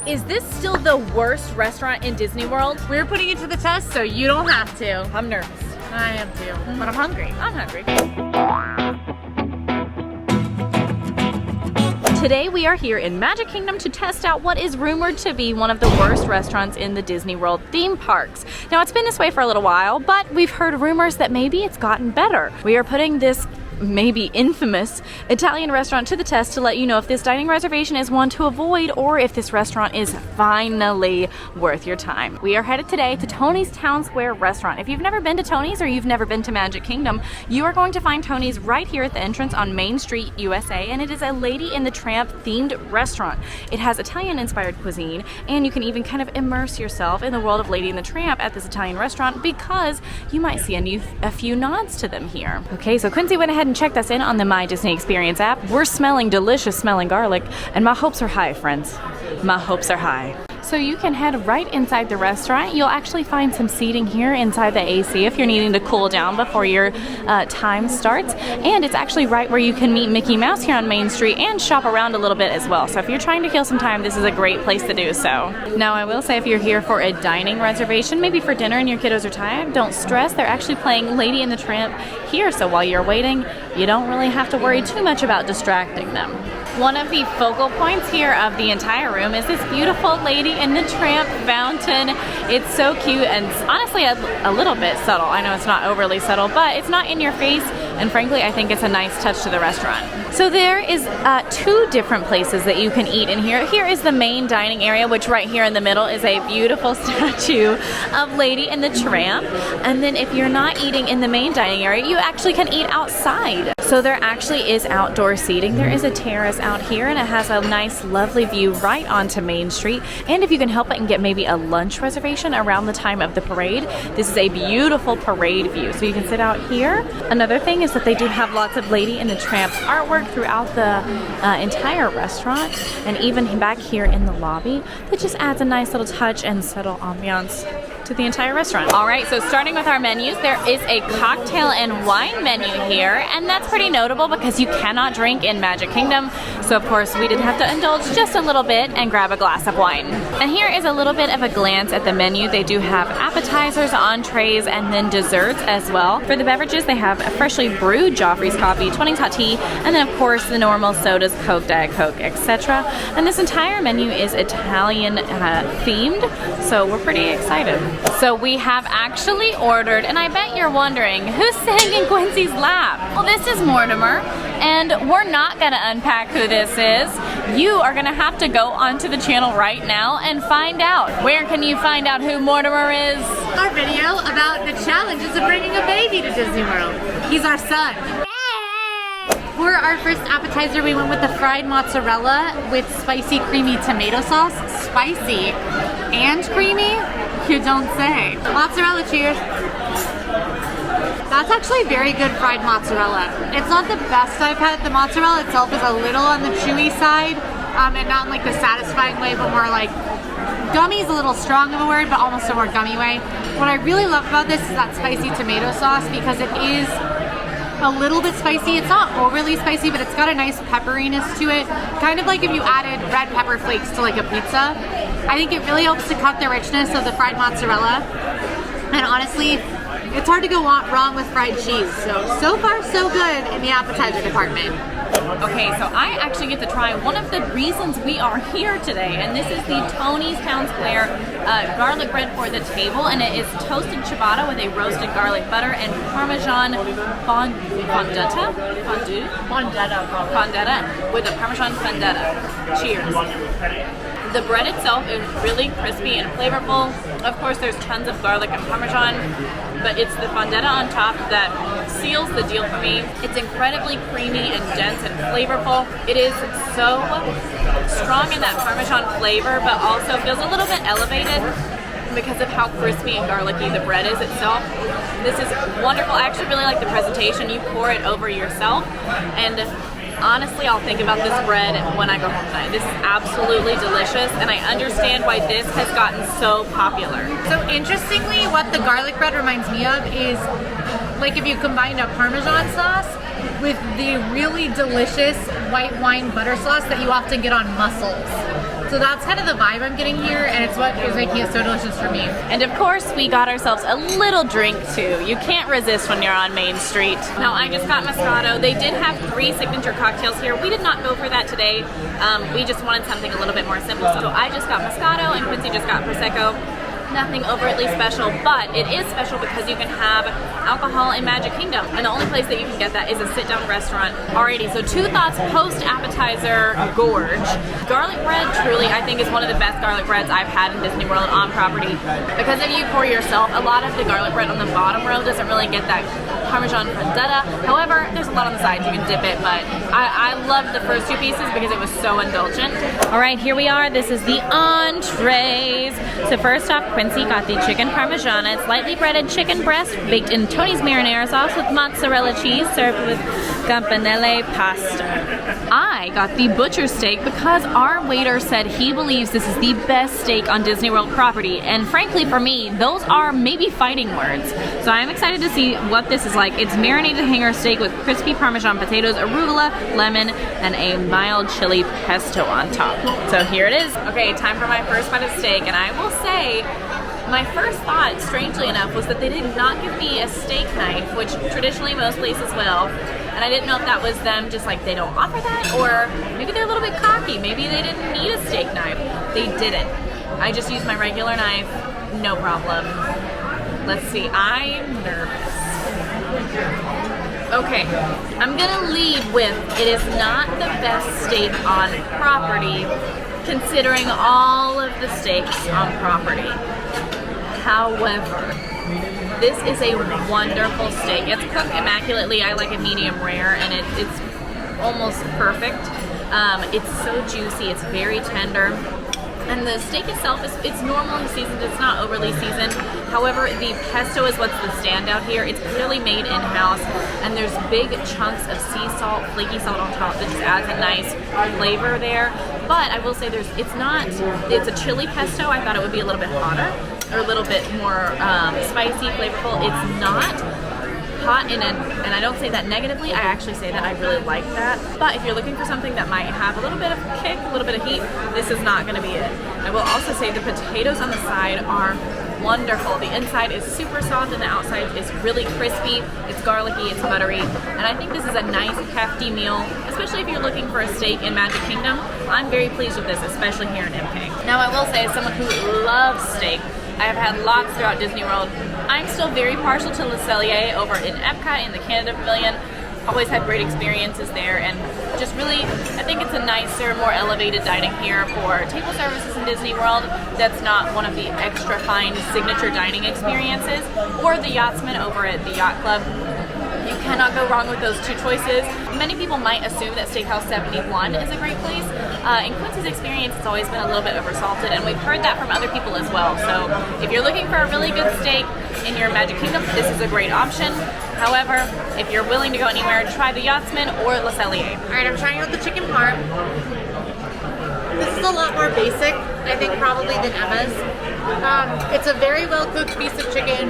Is this still the worst restaurant in Disney World? We're putting it to the test so you don't have to. I'm nervous. I am too, but I'm hungry. I'm hungry. Today we are here in Magic Kingdom to test out what is rumored to be one of the worst restaurants in the Disney World theme parks. Now it's been this way for a little while, but we've heard rumors that maybe it's gotten better. We are putting this maybe infamous Italian restaurant to the test to let you know if this dining reservation is one to avoid or if this restaurant is finally worth your time. We are headed today to Tony's Town Square restaurant. If you've never been to Tony's or you've never been to Magic Kingdom, you are going to find Tony's right here at the entrance on Main Street, USA, and it is a Lady and the Tramp themed restaurant. It has Italian inspired cuisine, and you can even kind of immerse yourself in the world of Lady and the Tramp at this Italian restaurant because you might see a few nods to them here. Okay, so Quincy went ahead and checked us in on the My Disney Experience app. We're smelling delicious smelling garlic, and my hopes are high, friends. My hopes are high. So you can head right inside the restaurant. You'll actually find some seating here inside the AC if you're needing to cool down before your time starts. And it's actually right where you can meet Mickey Mouse here on Main Street and shop around a little bit as well. So if you're trying to kill some time, this is a great place to do so. Now I will say if you're here for a dining reservation, maybe for dinner and your kiddos are tired, don't stress. They're actually playing Lady and the Tramp here. So while you're waiting, you don't really have to worry too much about distracting them. One of the focal points here of the entire room is this beautiful Lady and the Tramp fountain. It's so cute and honestly a little bit subtle. I know it's not overly subtle, but it's not in your face, and frankly I think it's a nice touch to the restaurant. So there is two different places that you can eat in here. Here is the main dining area, which right here in the middle is a beautiful statue of Lady and the Tramp. And then if you're not eating in the main dining area, you actually can eat outside. So there actually is outdoor seating. There is a terrace out here and it has a nice lovely view right onto Main Street. And if you can help it and get maybe a lunch reservation around the time of the parade, this is a beautiful parade view. So you can sit out here. Another thing is that they do have lots of Lady and the Tramp artwork throughout the entire restaurant and even back here in the lobby. That just adds a nice little touch and subtle ambiance to the entire restaurant. All right, so starting with our menus, there is a cocktail and wine menu here, and that's pretty notable because you cannot drink in Magic Kingdom. So of course we did have to indulge just a little bit and grab a glass of wine. And here is a little bit of a glance at the menu. They do have appetizers, entrees, and then desserts as well. For the beverages, they have a freshly brewed Joffrey's coffee, Twinings hot tea, and then of course the normal sodas, Coke, Diet Coke, etc. And this entire menu is Italian themed, so we're pretty excited. So we have actually ordered, and I bet you're wondering, who's sitting in Quincy's lap? Well, this is Mortimer, and we're not gonna unpack who this is. You are gonna have to go onto the channel right now and find out. Where can you find out who Mortimer is? Our video about the challenges of bringing a baby to Disney World. He's our son. For our first appetizer, we went with the fried mozzarella with spicy creamy tomato sauce. Spicy and creamy? You don't say. Mozzarella, cheers. That's actually very good fried mozzarella. It's not the best I've had. The mozzarella itself is a little on the chewy side, and not in like the satisfying way, but more like gummy is a little strong of a word, but almost a more gummy way. What I really love about this is that spicy tomato sauce because it is a little bit spicy. It's not overly spicy, but it's got a nice pepperiness to it. Kind of like if you added red pepper flakes to like a pizza. I think it really helps to cut the richness of the fried mozzarella. And honestly, it's hard to go wrong with fried cheese. So far so good in the appetizer department. Okay, so I actually get to try one of the reasons we are here today, and this is the Tony's Town Square garlic bread for the table, and it is toasted ciabatta with a roasted garlic butter and Parmesan fondetta with a Parmesan fondetta. Cheers. The bread itself is really crispy and flavorful. Of course, there's tons of garlic and Parmesan, but it's the fondetta on top that seals the deal for me. It's incredibly creamy and dense and flavorful. It is so strong in that Parmesan flavor, but also feels a little bit elevated because of how crispy and garlicky the bread is itself. This is wonderful. I actually really like the presentation. You pour it over yourself, and honestly, I'll think about this bread when I go home tonight. This is absolutely delicious, and I understand why this has gotten so popular. So interestingly, what the garlic bread reminds me of is like if you combined a Parmesan sauce with the really delicious white wine butter sauce that you often get on mussels. So that's kind of the vibe I'm getting here, and it's what is making it so delicious for me. And of course, we got ourselves a little drink too. You can't resist when you're on Main Street. Now, I just got Moscato. They did have 3 signature cocktails here. We did not go for that today. We just wanted something a little bit more simple. So I just got Moscato, and Quincy just got Prosecco. Nothing overtly special, but it is special because you can have alcohol in Magic Kingdom, and the only place that you can get that is a sit-down restaurant. Alrighty, so 2 thoughts post-appetizer gorge. Garlic bread, truly, I think is one of the best garlic breads I've had in Disney World on property. Because if you pour yourself, a lot of the garlic bread on the bottom row doesn't really get that Parmesan Vendetta. However, there's a lot on the sides, you can dip it, but I loved the first 2 pieces because it was so indulgent. Alright, here we are. This is the entrees. So first off, Quincy got the chicken parmigiana. It's lightly breaded chicken breast baked in Tony's marinara sauce with mozzarella cheese, served with campanelle pasta. I got the butcher steak because our waiter said he believes this is the best steak on Disney World property, and frankly for me, those are maybe fighting words. So I'm excited to see what this is like. It's marinated hanger steak with crispy Parmesan potatoes, arugula, lemon, and a mild chili pesto on top. So here it is. Okay, time for my first bite of steak, and I will say, my first thought, strangely enough, was that they did not give me a steak knife, which traditionally most places will. And I didn't know if that was them just like they don't offer that, or maybe they're a little bit cocky. Maybe they didn't need a steak knife. They didn't. I just used my regular knife, no problem. Let's see, I'm nervous. Okay, I'm gonna lead with it is not the best steak on property, considering all of the steaks on property. However, this is a wonderful steak. It's cooked immaculately. I like a medium rare, and it's almost perfect. It's so juicy. It's very tender. And the steak itself it's normally seasoned. It's not overly seasoned. However, the pesto is what's the standout here. It's clearly made in-house, and there's big chunks of sea salt, flaky salt on top that just adds a nice flavor there. But I will say it's a chili pesto. I thought it would be a little bit hotter, or a little bit more spicy, flavorful. It's not hot and I don't say that negatively, I actually say that I really like that. But if you're looking for something that might have a little bit of kick, a little bit of heat, this is not going to be it. I will also say the potatoes on the side are wonderful. The inside is super soft and the outside is really crispy. It's garlicky, it's buttery, and I think this is a nice hefty meal, especially if you're looking for a steak in Magic Kingdom. I'm very pleased with this, especially here in MK. Now I will say, as someone who loves steak, I have had lots throughout Disney World. I'm still very partial to Le Cellier over in Epcot in the Canada Pavilion. Always had great experiences there, and just really, I think it's a nicer, more elevated dining here for table services in Disney World. That's not one of the extra fine signature dining experiences, or the Yachtsman over at the Yacht Club. You cannot go wrong with those 2 choices. Many people might assume that Steakhouse 71 is a great place. In Quincy's experience, it's always been a little bit oversalted, and we've heard that from other people as well. So if you're looking for a really good steak in your Magic Kingdom, this is a great option. However, if you're willing to go anywhere, try the Yachtsman or Le Cellier. All right, I'm trying out the chicken parm. This is a lot more basic, I think, probably than Emma's. It's a very well-cooked piece of chicken.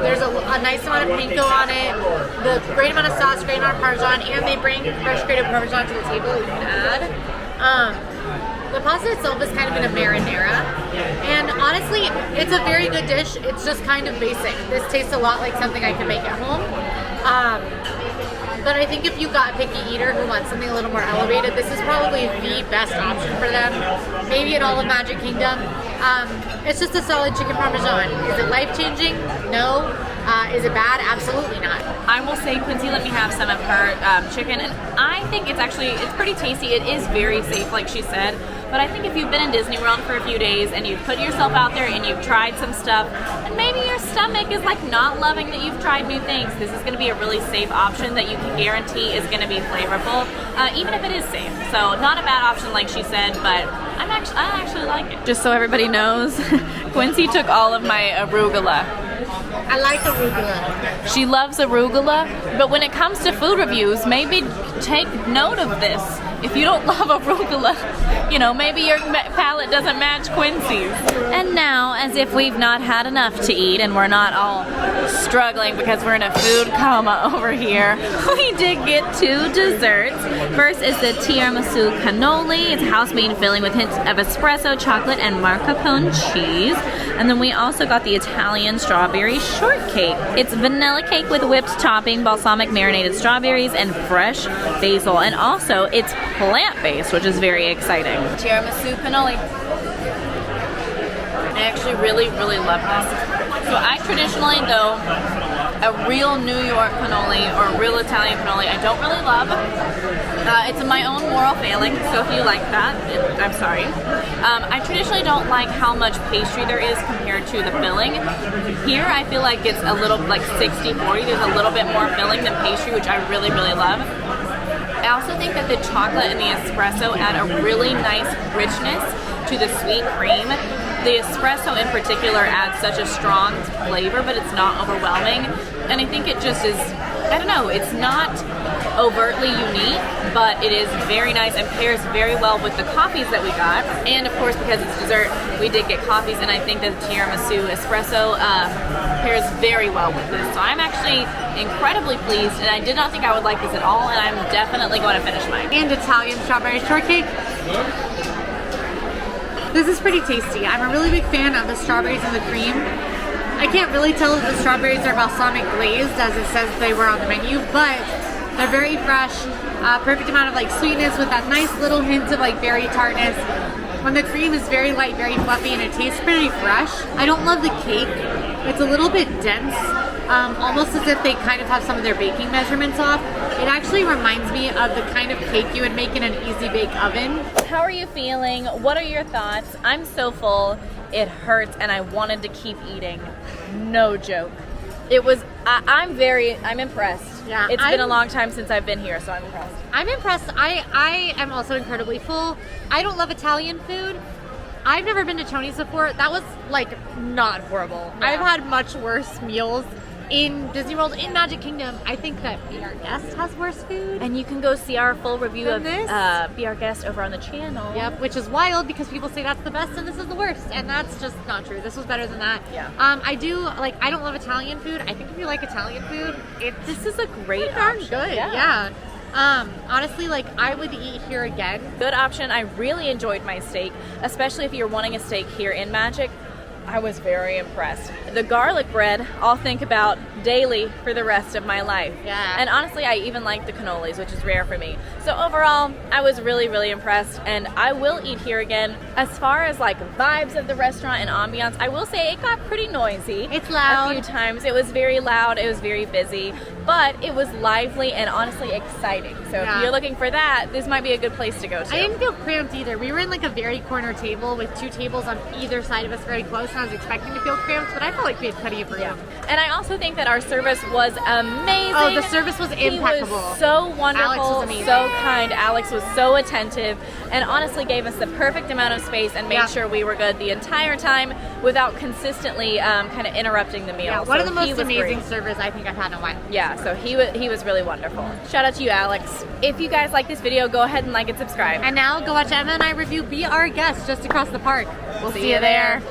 There's a nice amount of panko on it, the great amount of sauce, great amount of Parmesan, and they bring fresh grated Parmesan to the table that you can add. The pasta itself is kind of in a marinara, and honestly, it's a very good dish. It's just kind of basic. This tastes a lot like something I can make at home. But I think if you've got a picky eater who wants something a little more elevated, this is probably the best option for them. Maybe in all of Magic Kingdom. It's just a solid chicken parmesan. Is it life-changing? No. Is it bad? Absolutely not. I will say Quincy let me have some of her chicken, and I think it's pretty tasty. It is very safe, like she said. But I think if you've been in Disney World for a few days and you've put yourself out there and you've tried some stuff, and maybe your stomach is like not loving that you've tried new things, this is going to be a really safe option that you can guarantee is going to be flavorful, even if it is safe. So not a bad option, like she said, but I actually like it. Just so everybody knows, Quincy took all of my arugula. I like arugula. She loves arugula, but when it comes to food reviews, maybe take note of this. If you don't love arugula, you know, maybe your palate doesn't match Quincy's. And now, as if we've not had enough to eat and we're not all struggling because we're in a food coma over here, we did get 2 desserts. First is the tiramisu cannoli. It's house-made filling with hints of espresso, chocolate, and mascarpone cheese. And then we also got the Italian strawberry shortcake. It's vanilla cake with whipped topping, balsamic marinated strawberries, and fresh basil. And also, it's plant-based, which is very exciting. Tiramisu cannoli. I actually really, really love this. So I traditionally, though, a real New York cannoli or a real Italian cannoli, I don't really love. It's my own moral failing, so if you like that, I'm sorry. I traditionally don't like how much pastry there is compared to the filling. Here, I feel like it's a little like 60-40. There's a little bit more filling than pastry, which I really, really love. I also think that the chocolate and the espresso add a really nice richness to the sweet cream. The espresso in particular adds such a strong flavor, but it's not overwhelming. And I think it just is, I don't know, it's not overtly unique, but it is very nice and pairs very well with the coffees that we got. And of course, because it's dessert, we did get coffees, and I think that the tiramisu espresso pairs very well with this. So I'm actually incredibly pleased, and I did not think I would like this at all, and I'm definitely going to finish mine. And Italian strawberry shortcake. This is pretty tasty. I'm a really big fan of the strawberries and the cream. I can't really tell if the strawberries are balsamic glazed as it says they were on the menu, but they're very fresh, perfect amount of like sweetness with that nice little hint of like berry tartness. When the cream is very light, very fluffy, and it tastes pretty fresh. I don't love the cake. It's a little bit dense, almost as if they kind of have some of their baking measurements off. It actually reminds me of the kind of cake you would make in an easy bake oven. How are you feeling? What are your thoughts? I'm so full, it hurts, and I wanted to keep eating. No joke. It was, I'm impressed. Yeah, It's been a long time since I've been here, so I'm impressed. I'm impressed. I am also incredibly full. I don't love Italian food. I've never been to Tony's before. That was like not horrible. Yeah. I've had much worse meals in Disney World, in Magic Kingdom. I think that Be Our Guest has worse food. And you can go see our full review Than of this? Be Our Guest over on the channel. Yep, which is wild because people say that's the best and this is the worst, and that's just not true. This was better than that. Yeah. I don't love Italian food. I think if you like Italian food, This is a great darn option. good. Yeah. Honestly, like I would eat here again. Good option. I really enjoyed my steak, especially if you're wanting a steak here in Magic. I was very impressed. The garlic bread I'll think about daily for the rest of my life. Yeah. And honestly, I even like the cannolis, which is rare for me. So overall, I was really, really impressed, and I will eat here again. As far as like vibes of the restaurant and ambiance, I will say it got pretty noisy. It's loud. A few times. It was very loud, it was very busy, but it was lively and honestly exciting. So Yeah. if you're looking for that, this might be a good place to go to. I didn't feel cramped either. We were in like a very corner table with 2 tables on either side of us very close, and I was expecting to feel cramped, but I felt like we had plenty of room. Yeah. And I also think that our service was amazing. Oh, the service was impeccable. He was so wonderful, Alex was amazing. so kind. Alex was so attentive and honestly gave us the perfect amount of space and made Yeah. sure we were good the entire time without consistently kind of interrupting the meal. Yeah, one So of the most he was amazing great. servers I think I've had in a while. Yeah, so he was really wonderful. Shout out to you, Alex. If you guys like this video, go ahead and like and subscribe. And now go watch Emma and I review Be Our Guest just across the park. We'll See you there.